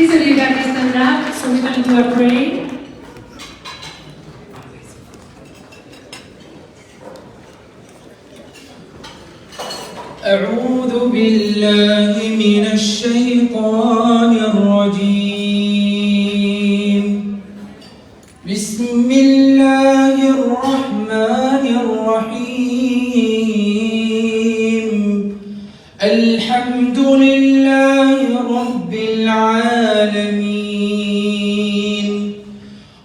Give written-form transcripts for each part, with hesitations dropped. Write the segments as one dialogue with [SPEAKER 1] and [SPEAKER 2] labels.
[SPEAKER 1] Okay, so you guys stand up. So we're going to do a prayer.
[SPEAKER 2] أعوذ بالله من الشيطان الرجيم. بسم الله الرحمن الرحيم. الحمد لله رب العالمين.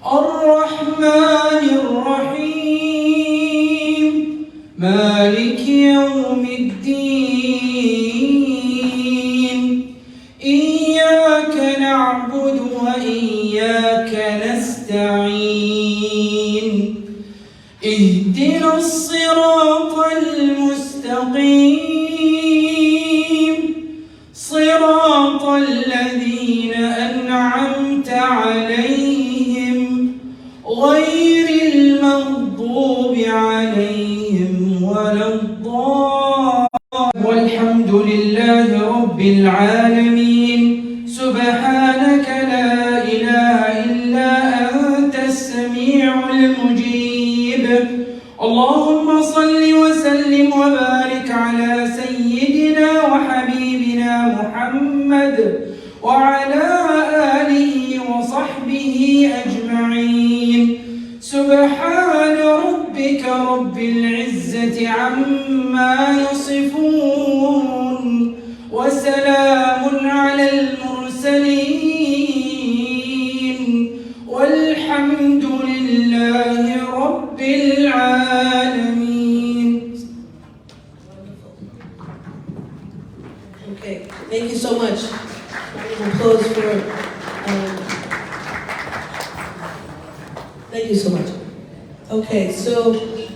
[SPEAKER 2] الرحمن الرحيم. مالك يوم الدين. إياك نعبد وإياك نستعين. اهدنا الصراط المستقيم. صراط الذين أنعمت عليهم غير المغضوب عليهم ولا الضالين. والحمد لله رب العالمين. سبحانك لا إله إلا أنت السميع المجيب. اللهم صل وسلم وبارك على سيدنا وحبيبنا محمد وعلى آله وصحبه أجمعين. سبحان ربك رب العزة عما يصفون وسلام على المرسلين والحمد لله رب العالمين.
[SPEAKER 3] Okay, thank you so much. Applause for thank you so much. Okay, so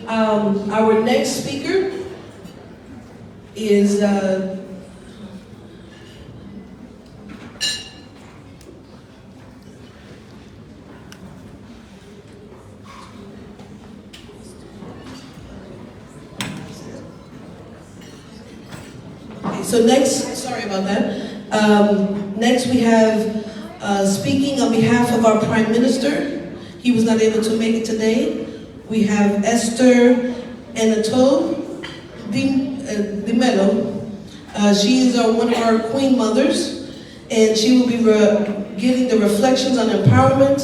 [SPEAKER 3] our next speaker is so next, sorry about that. Next we have speaking on behalf of our Prime Minister. He was not able to make it today. We have Esther Anatole Di Mello. She is one of our Queen Mothers, and she will be giving the reflections on empowerment,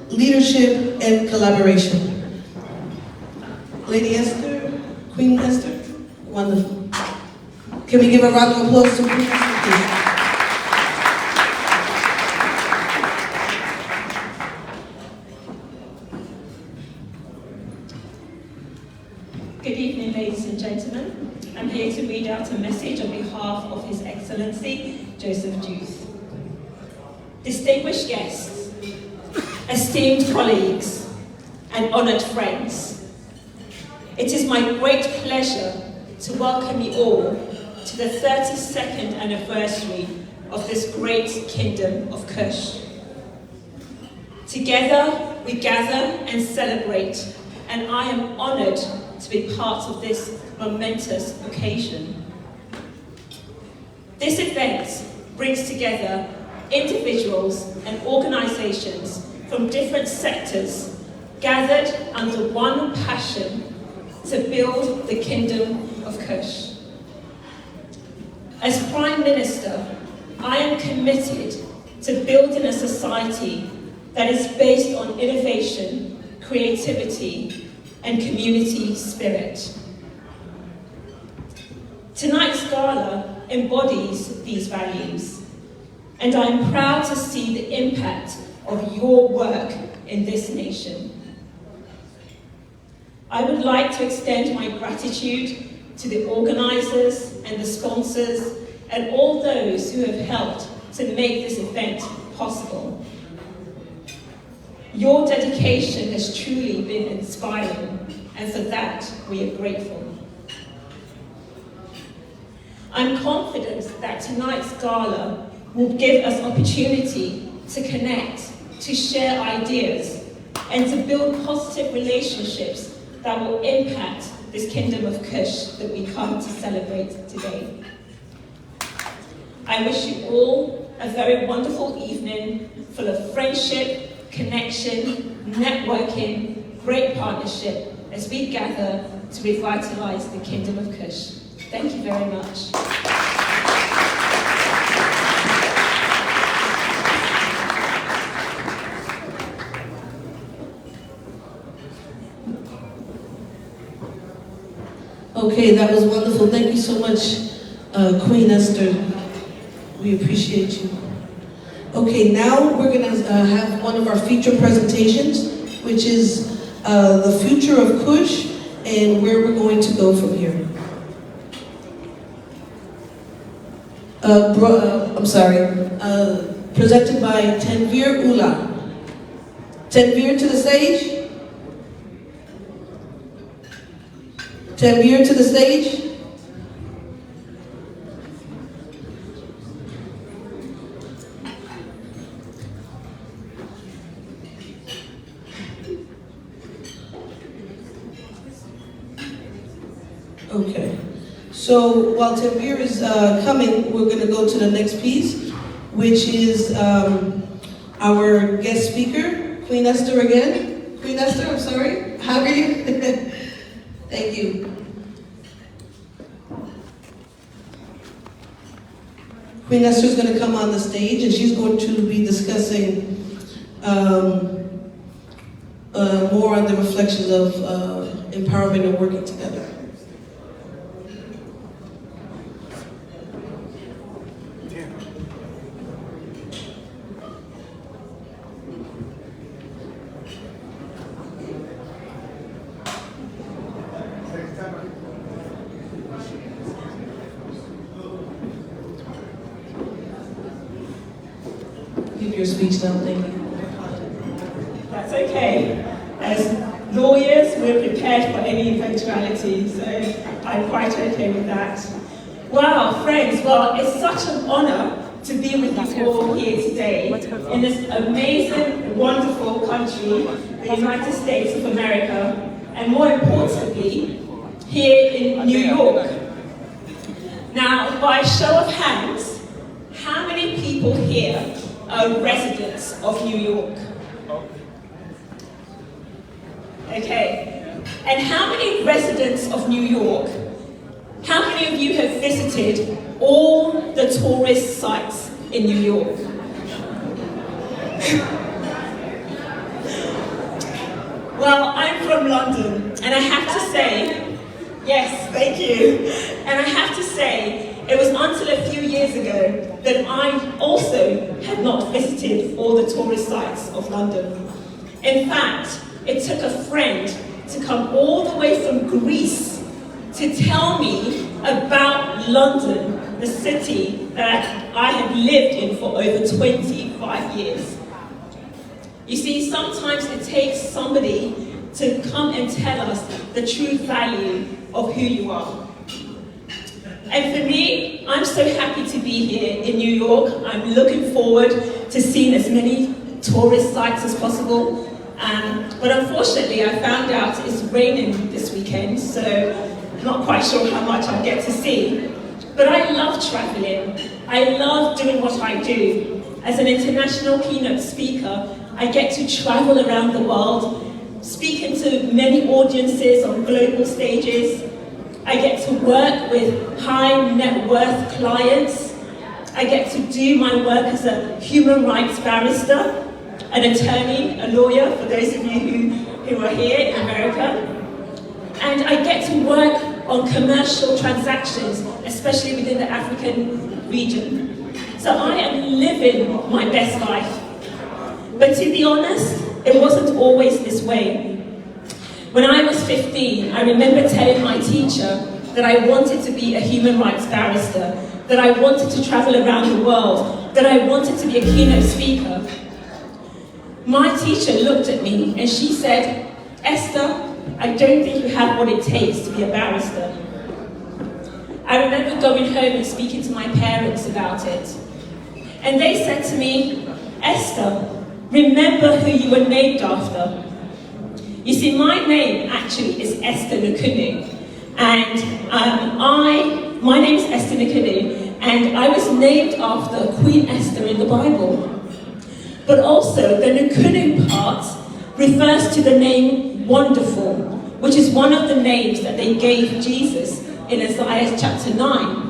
[SPEAKER 3] leadership, and collaboration. Lady Esther, Queen Esther, wonderful. Can we give a round of applause to Queen Esther, please?
[SPEAKER 4] Good evening, ladies and gentlemen. I'm here to read out a message on behalf of His Excellency, Joseph Duth. Distinguished guests, esteemed colleagues, and honoured friends, it is my great pleasure to welcome you all to the 32nd anniversary of this great kingdom of Kush. Together, we gather and celebrate, and I am honoured to be part of this momentous occasion. This event brings together individuals and organisations from different sectors gathered under one passion to build the Kingdom of Kush. As Prime Minister, I am committed to building a society that is based on innovation, creativity, and community spirit. Tonight's gala embodies these values, and I am proud to see the impact of your work in this nation. I would like to extend my gratitude to the organisers and the sponsors and all those who have helped to make this event possible. Your dedication has truly been inspiring, and for that we are grateful. I'm confident that tonight's gala will give us opportunity to connect, to share ideas, and to build positive relationships that will impact this Kingdom of Kush that we come to celebrate today. I wish you all a very wonderful evening full of friendship, connection, networking, great partnership as we gather to revitalize the Kingdom of Kush. Thank you very much.
[SPEAKER 3] Okay, that was wonderful. Thank you so much, Queen Esther. We appreciate you. Okay, now we're going to have one of our feature presentations, which is the future of Kush and where we're going to go from here. Presented by Tanvir Ula. Tanvir to the stage. Tanvir to the stage. Okay. So while Tanvir is coming, we're going to go to the next piece, which is our guest speaker, Queen Esther again. Queen Esther, I'm sorry. How are you? Thank you. Queen Esther is going to come on the stage and she's going to be discussing more on the reflections of empowerment and working together. Give your speech now, thank you.
[SPEAKER 4] That's okay. As lawyers, we're prepared for any eventuality, so I'm quite okay with that. Wow, friends, well, it's such an honor to be with you all here today in this amazing, wonderful country, the United States of America, and more importantly, here in New York. Now, by show of hands, how many people here are residents of New York? Okay. And how many residents of New York, how many of you have visited all the tourist sites in New York? Well, I'm from London, and I have to say, yes, thank you. And I have to say, it was until a few years ago that I also had not visited all the tourist sites of London. In fact, it took a friend to come all the way from Greece to tell me about London, the city that I had lived in for over 25 years. You see, sometimes it takes somebody to come and tell us the true value of who you are. And for me, I'm so happy to be here in New York. I'm looking forward to seeing as many tourist sites as possible. But unfortunately, I found out it's raining this weekend, so I'm not quite sure how much I'll get to see. But I love traveling. I love doing what I do. As an international keynote speaker, I get to travel around the world, speaking to many audiences on global stages. I get to work with high net worth clients. I get to do my work as a human rights barrister, an attorney, a lawyer, for those of you who are here in America. And I get to work on commercial transactions, especially within the African region. So I am living my best life. But to be honest, it wasn't always this way. When I was 15, I remember telling my teacher that I wanted to be a human rights barrister, that I wanted to travel around the world, that I wanted to be a keynote speaker. My teacher looked at me and she said, "Esther, I don't think you have what it takes to be a barrister." I remember going home and speaking to my parents about it. And they said to me, "Esther, remember who you were named after." You see, my name actually is Esther Nkunu. And my name is Esther Nkunu, and I was named after Queen Esther in the Bible. But also, the Nukunu part refers to the name Wonderful, which is one of the names that they gave Jesus in Isaiah chapter 9.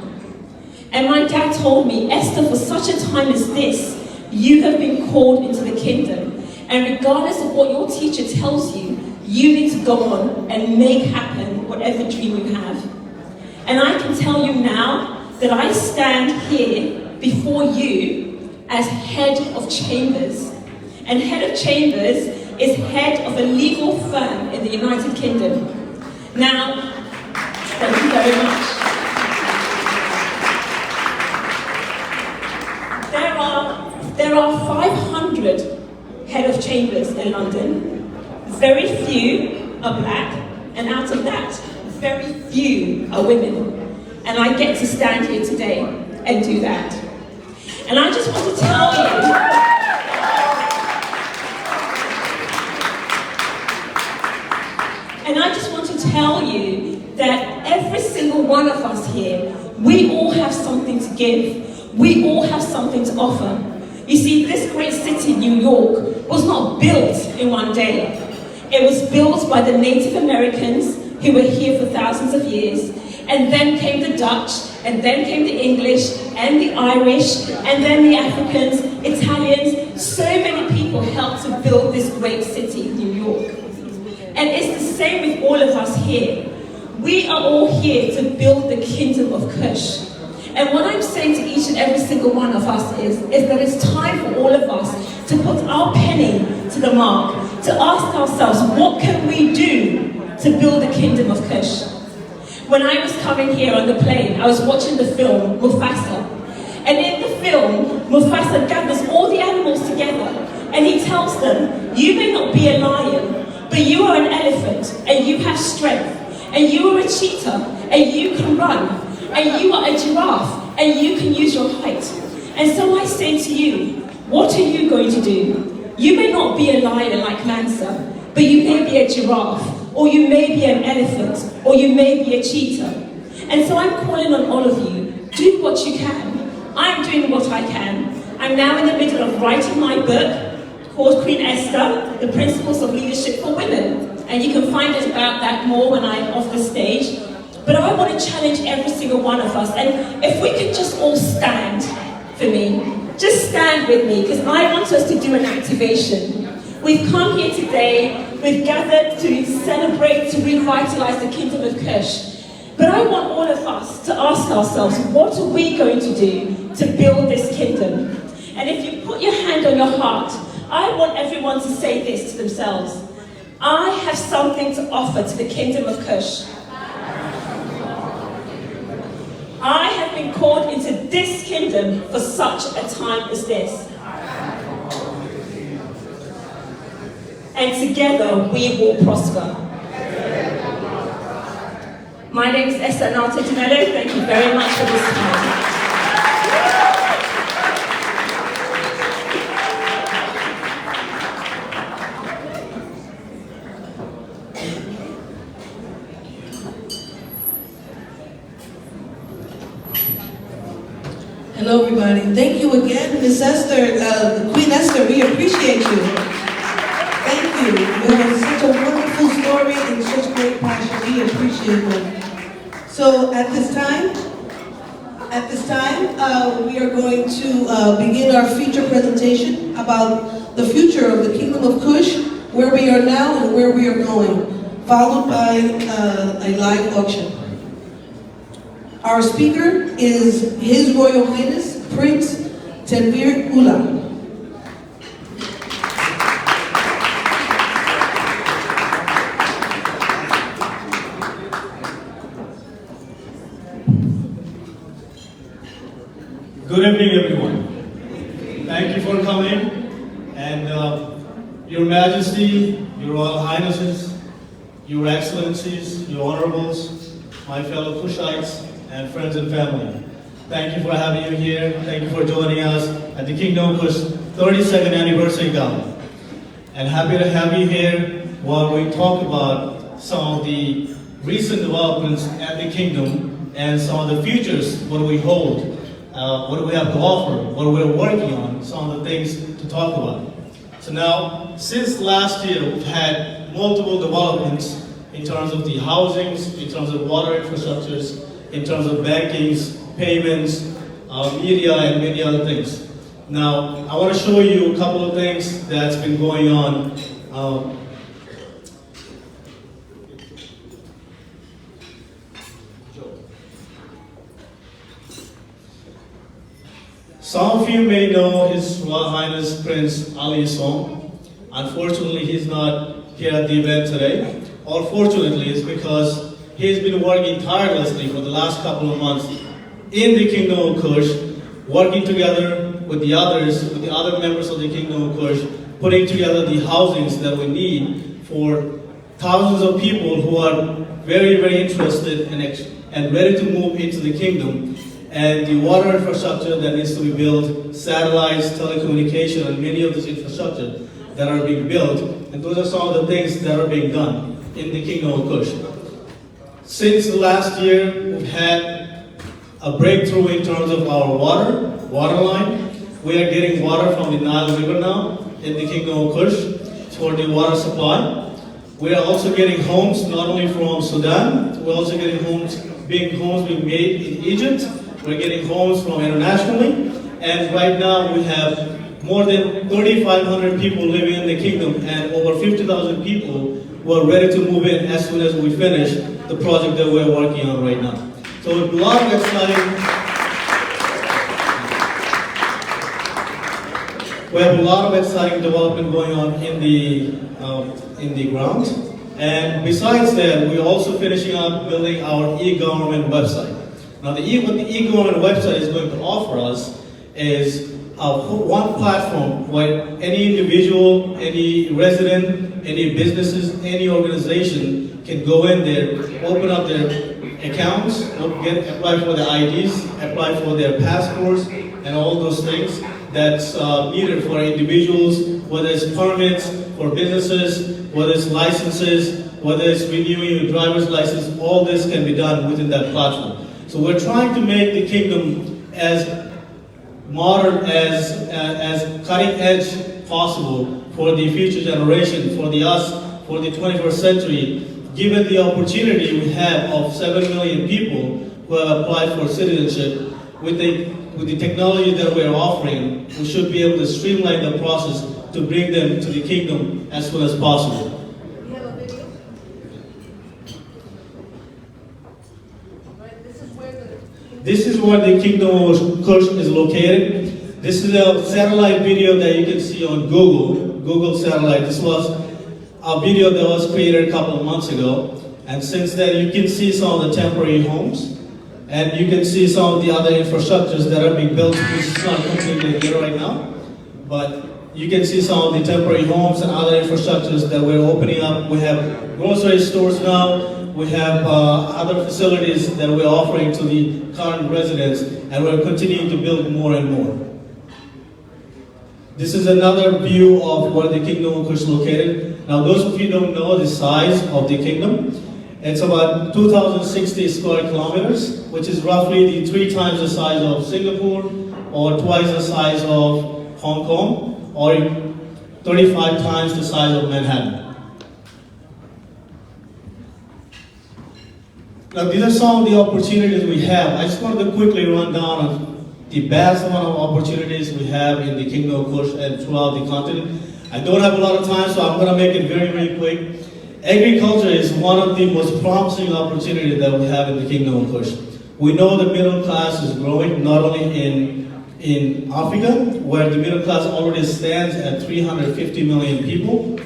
[SPEAKER 4] And my dad told me, Esther, for such a time as this, you have been called into the kingdom. And regardless of what your teacher tells you, you need to go on and make happen whatever dream you have. And I can tell you now that I stand here before you as head of chambers. And head of chambers is head of a legal firm in the United Kingdom. Now, thank you very much. There are 500 head of chambers in London. Very few are black, and out of that, very few are women. And I get to stand here today and do that. And I just want to tell you, that every single one of us here, we all have something to give. We all have something to offer. You see, this great city, New York, was not built in one day. It was built by the Native Americans who were here for thousands of years. And then came the Dutch, and then came the English, and the Irish, and then the Africans, Italians. So many people helped to build this great city, New York. And it's the same with all of us here. We are all here to build the kingdom of Kush. And what I'm saying to each and every single one of us is that it's time for all of us to put our penny to the mark, to ask ourselves, what can we do to build the kingdom of Kush? When I was coming here on the plane, I was watching the film Mufasa. And in the film, Mufasa gathers all the animals together and he tells them, you may not be a lion, but you are an elephant and you have strength. And you are a cheetah and you can run. And you are a giraffe and you can use your height. And so I say to you, what are you going to do? You may not be a lion like Mansa, but you may be a giraffe, or you may be an elephant, or you may be a cheetah. And so I'm calling on all of you, do what you can. I'm doing what I can. I'm now in the middle of writing my book called Queen Esther, The Principles of Leadership for Women. And you can find out about that more when I'm off the stage. But I want to challenge every single one of us. And if we could just all stand for me, just stand with me, because I want us to do an activation. We've come here today, we've gathered to celebrate, to revitalize the kingdom of Kush. But I want all of us to ask ourselves, what are we going to do to build this kingdom? And if you put your hand on your heart, I want everyone to say this to themselves. I have something to offer to the kingdom of Kush. I have been called into this kingdom for such a time as this. And together we will prosper. My name is Esther Naltetinello. Thank you very much for this time.
[SPEAKER 3] Hello, everybody. Thank you again, Miss Esther, Queen Esther. We appreciate you. Thank you. You have such a wonderful story and such great passion. We appreciate it. So at this time, we are going to begin our feature presentation about the future of the Kingdom of Kush, where we are now and where we are going, followed by a live auction. Our speaker is His Royal Highness, Prince Tenvir Ula.
[SPEAKER 5] Good evening, everyone. Thank you for coming. And Your Majesty, Your Royal Highnesses, Your Excellencies, Your Honorables, my fellow Kushites, and friends and family. Thank you for having you here. Thank you for joining us at the Kingdom Kush 32nd Anniversary Gala. And happy to have you here while we talk about some of the recent developments at the Kingdom and some of the futures what we hold what do we have to offer, what we're working on, some of the things to talk about. So now, since last year, we've had multiple developments in terms of the housings, in terms of water infrastructures, in terms of bankings, payments, media, and many other things. Now, I want to show you a couple of things that's been going on. Some of you may know His Royal Highness Prince Ali Song. Unfortunately, he's not here at the event today. Or fortunately, it's because he's been working tirelessly for the last couple of months in the Kingdom of Kush, working together with the others, with the other members of the Kingdom of Kush, putting together the housings that we need for thousands of people who are very, very interested and ready to move into the kingdom. And the water infrastructure that needs to be built, satellites, telecommunication, and many of this infrastructure that are being built. And those are some of the things that are being done in the Kingdom of Kush. Since the last year, we've had a breakthrough in terms of our water line. We are getting water from the Nile River now in the Kingdom of Kush for the water supply. We are also getting homes not only from Sudan, we're also getting homes being made in Egypt. We're getting homes from internationally, and right now we have more than 3,500 people living in the kingdom and over 50,000 people who are ready to move in as soon as we finish the project that we're working on right now. So a lot of exciting, we have a lot of exciting development going on in the ground. And besides that, we're also finishing up building our e-government website. Now, what the e-government website is going to offer us is one platform where any individual, any resident, any businesses, any organization can go in there, open up their accounts, apply for their IDs, apply for their passports, and all those things that's needed for individuals, whether it's permits for businesses, whether it's licenses, whether it's renewing your driver's license. All this can be done within that platform. So we're trying to make the kingdom as modern, as cutting edge possible for the future generation, for the 21st century, given the opportunity we have of 7 million people who have applied for citizenship. With the technology that we're offering, we should be able to streamline the process to bring them to the kingdom as soon as possible. This is where the Kingdom of Kush is located. This is a satellite video that you can see on Google satellite. This was a video that was created a couple of months ago. And since then, you can see some of the temporary homes. And you can see some of the other infrastructures that are being built, which is not completely there right now. But you can see some of the temporary homes and other infrastructures that we're opening up. We have grocery stores now. We have other facilities that we're offering to the current residents, and we're continuing to build more and more. This is another view of where the Kingdom of Kush is located. Now, those of you who don't know the size of the kingdom, it's about 2,060 square kilometers, which is roughly 3 times the size of Singapore, or twice the size of Hong Kong, or 35 times the size of Manhattan. Now, these are some of the opportunities we have. I just wanted to quickly run down the vast amount of opportunities we have in the Kingdom of Kush and throughout the continent. I don't have a lot of time, so I'm going to make it very, very quick. Agriculture is one of the most promising opportunities that we have in the Kingdom of Kush. We know the middle class is growing, not only in Africa, where the middle class already stands at 350 million people.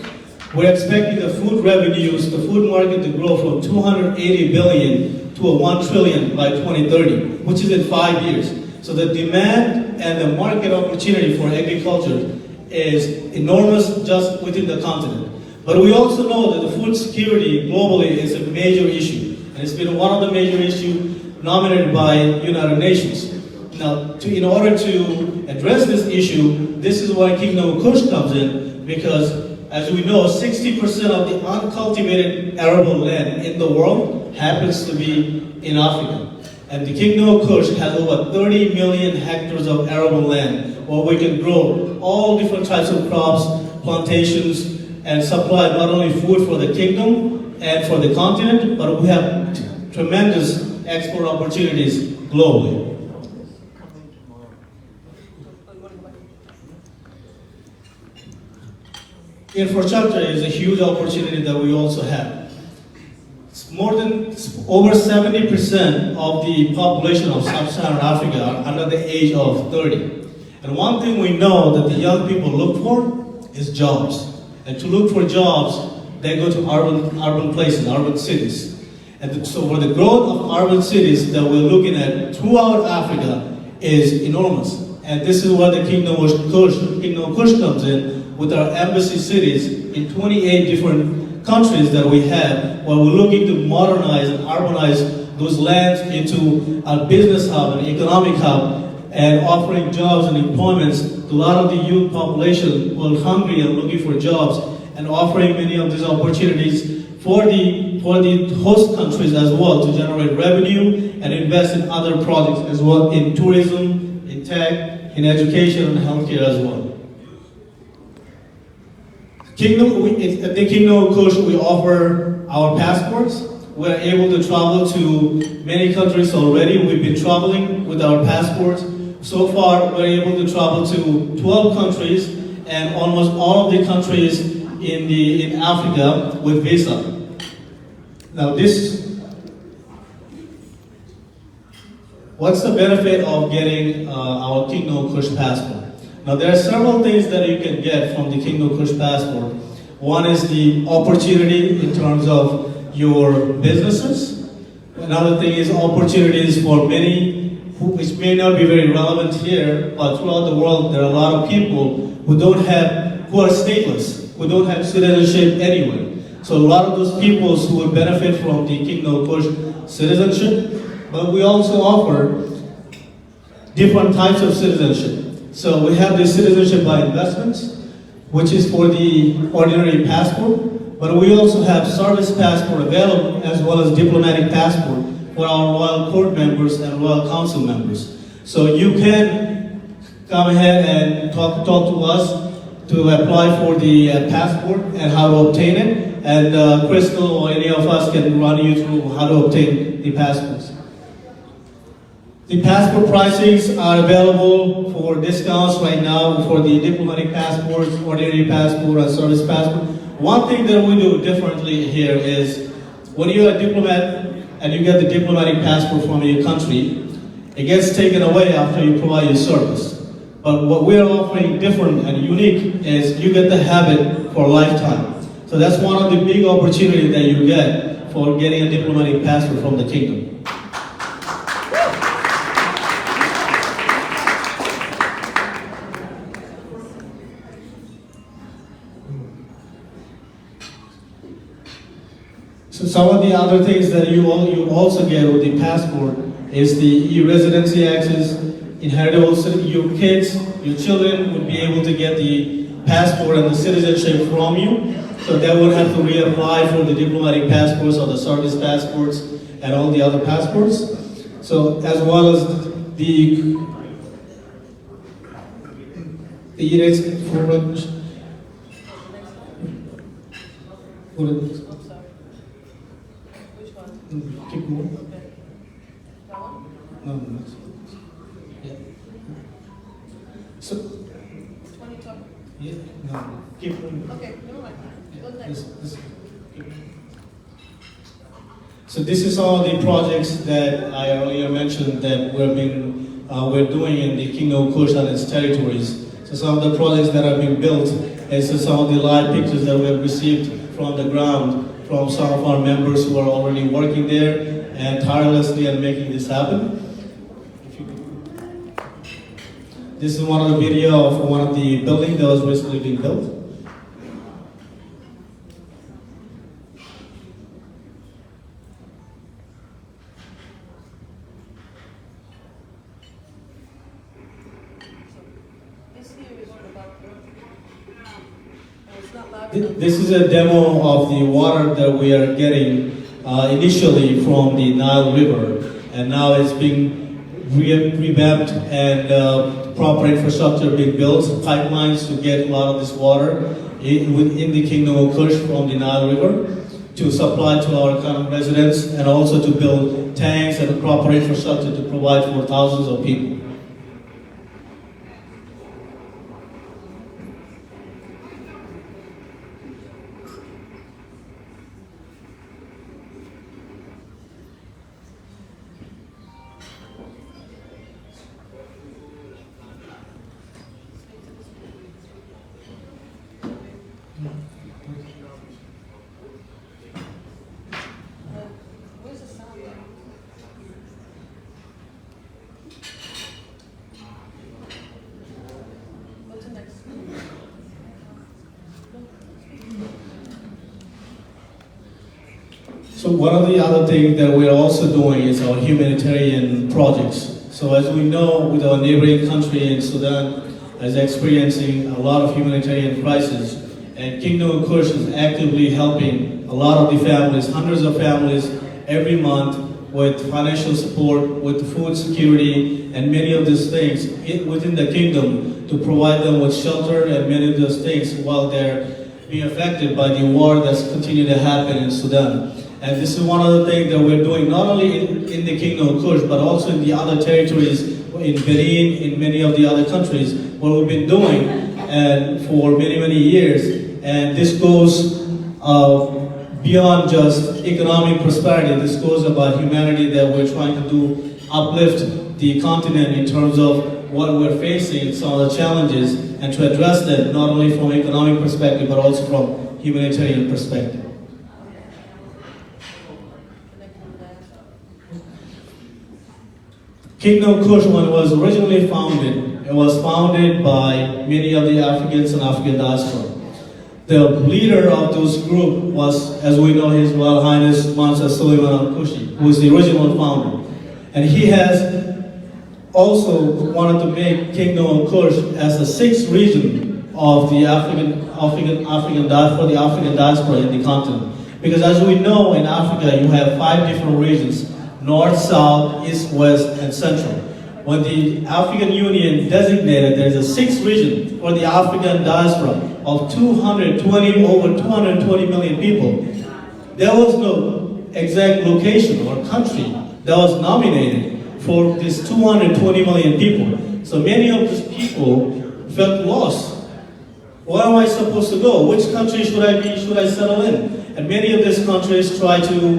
[SPEAKER 5] We're expecting the food revenues, the food market to grow from 280 billion to 1 trillion by 2030, which is in 5 years. So the demand and the market opportunity for agriculture is enormous just within the continent. But we also know that the food security globally is a major issue. And it's been one of the major issues nominated by United Nations. Now, in order to address this issue, this is why Kingdom of Kush comes in, because as we know, 60% of the uncultivated arable land in the world happens to be in Africa. And the Kingdom of Kush has over 30 million hectares of arable land where we can grow all different types of crops, plantations, and supply not only food for the kingdom and for the continent, but we have tremendous export opportunities globally. Infrastructure is a huge opportunity that we also have. More than over 70% of the population of Sub-Saharan Africa are under the age of 30. And one thing we know that the young people look for is jobs. And to look for jobs, they go to urban places, urban cities. And so for the growth of urban cities that we're looking at throughout Africa is enormous. And this is where the Kingdom of Kush comes in with our embassy cities in 28 different countries that we have, where we're looking to modernize and urbanize those lands into a business hub, an economic hub, and offering jobs and employments to a lot of the youth population who are hungry and looking for jobs, and offering many of these opportunities for the host countries as well to generate revenue and invest in other projects as well, in tourism, in tech, in education and healthcare as well. At the Kingdom of Kush, we offer our passports. We're able to travel to many countries already. We've been traveling with our passports. So far, we're able to travel to 12 countries and almost all of the countries in Africa with visa. Now what's the benefit of getting our Kingdom of Kush passport? Now there are several things that you can get from the Kingdom of Kush passport. One is the opportunity in terms of your businesses. Another thing is opportunities for many, which may not be very relevant here, but throughout the world there are a lot of people who are stateless, who don't have citizenship anywhere. So a lot of those people who would benefit from the Kingdom of Kush citizenship, but we also offer different types of citizenship. So we have the citizenship by investments, which is for the ordinary passport, but we also have service passport available as well as diplomatic passport for our royal court members and royal council members. So you can come ahead and talk to us to apply for the passport and how to obtain it, and Crystal or any of us can run you through how to obtain the passports. The passport pricings are available for discounts right now for the diplomatic passports, ordinary passport, and service passport. One thing that we do differently here is when you're a diplomat and you get the diplomatic passport from your country, it gets taken away after you provide your service. But what we're offering different and unique is you get the habit for a lifetime. So that's one of the big opportunities that you get for getting a diplomatic passport from the kingdom. So some of the other things that you also get with the passport is the e-residency access, inheritable, your kids, your children would be able to get the passport and the citizenship from you. So they would have to reapply for the diplomatic passports or the service passports and all the other passports. So as well as the keep going. No. Yeah. So. Yeah. No. Keep going.
[SPEAKER 3] Okay, never mind.
[SPEAKER 5] So this is all the projects that I earlier mentioned that we're doing in the Kingdom of Kush and its territories. So some of the projects that are being built is some of the live pictures that we have received from the ground from some of our members who are already working there and tirelessly and making this happen. This is one of the video of one of the buildings that was recently being built. This is a demo of the water that we are getting initially from the Nile River. and now it's being revamped and proper infrastructure being built, pipelines to get a lot of this water within the Kingdom of Kush from the Nile River to supply to our residents, and also to build tanks and proper infrastructure to provide for thousands of people. So one of the other things that we're also doing is our humanitarian projects. So as we know, with our neighboring country in Sudan is experiencing a lot of humanitarian crisis, and Kingdom of Kush is actively helping a lot of the families, hundreds of families every month with financial support, with food security, and many of these things within the kingdom to provide them with shelter and many of those things while they're being affected by the war that's continuing to happen in Sudan. And this is one of the things that we're doing not only in the Kingdom of Kush, but also in the other territories, in Benin, in many of the other countries, where we've been doing and for many, many years. And this goes beyond just economic prosperity. This goes about humanity, that we're trying to do, uplift the continent in terms of what we're facing, some of the challenges, and to address them not only from economic perspective, but also from humanitarian perspective. Kingdom of Kush, when it was originally founded, it was founded by many of the Africans and African diaspora. The leader of those group was, as we know, His Royal Highness Mansa Suleiman al-Kushi, who is the original founder. And he has also wanted to make Kingdom of Kush as the sixth region of the African diaspora, the African diaspora in the continent. Because as we know, in Africa, you have 5 different regions: North, South, East, West, and Central. When the African Union designated there's a 6th region for the African diaspora of over 220 million people, there was no exact location or country that was nominated for these 220 million people. So many of these people felt lost. Where am I supposed to go? Which country should I settle in? And many of these countries try to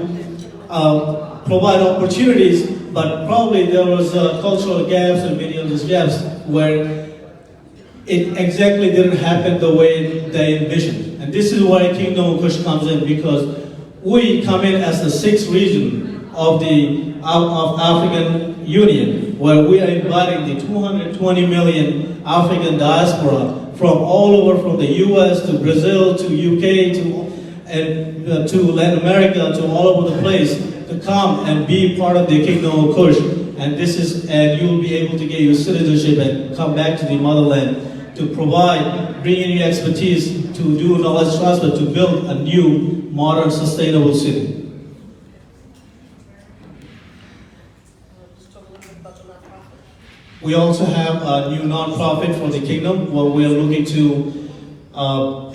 [SPEAKER 5] provide opportunities, but probably there was cultural gaps and many of these gaps where it exactly didn't happen the way they envisioned. And this is why Kingdom of Kush comes in, because we come in as the 6th region of the African Union, where we are inviting the 220 million African diaspora from all over, from the US to Brazil to UK to Latin America, to all over the place, to come and be part of the Kingdom of Kush. And you'll be able to get your citizenship and come back to the motherland to provide, bring in your expertise to do knowledge transfer, to build a new, modern, sustainable city. We also have a new non-profit for the kingdom, where we are looking to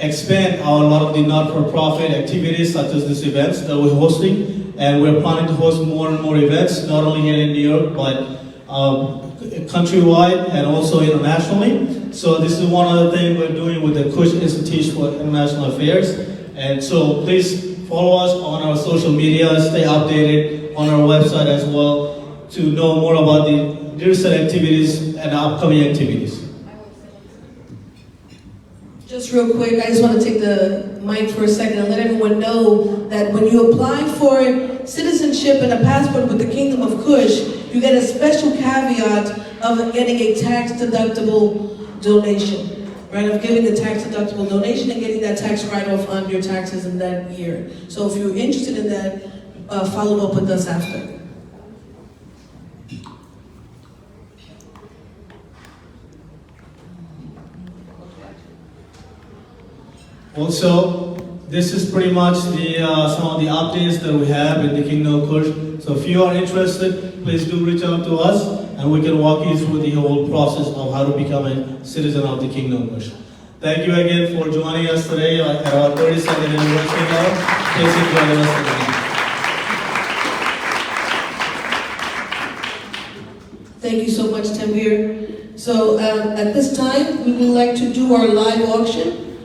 [SPEAKER 5] expand a lot of the not-for-profit activities, such as these events that we're hosting. And we're planning to host more and more events, not only here in New York, but countrywide and also internationally. So this is one other thing we're doing with the Kush Institute for International Affairs. And so please follow us on our social media, stay updated on our website as well, to know more about the recent activities and upcoming activities.
[SPEAKER 3] Just real quick, I just want to take the mic for a second and let everyone know that when you apply for citizenship and a passport with the Kingdom of Kush, you get a special caveat of getting a tax-deductible donation, right? Of giving a tax-deductible donation and getting that tax write-off on your taxes in that year. So if you're interested in that, follow up with us after. Also, this is pretty much some of the updates that we have in the Kingdom of Kush.
[SPEAKER 5] So if you are interested, please do reach out to us and we can walk you through the whole process of how to become a citizen of the Kingdom of Kush. Thank you again for joining us today at our 32nd anniversary gala. Please enjoy the rest of the day.
[SPEAKER 3] Thank you so much, Tanvir. So at this time, we would like to do our live auction.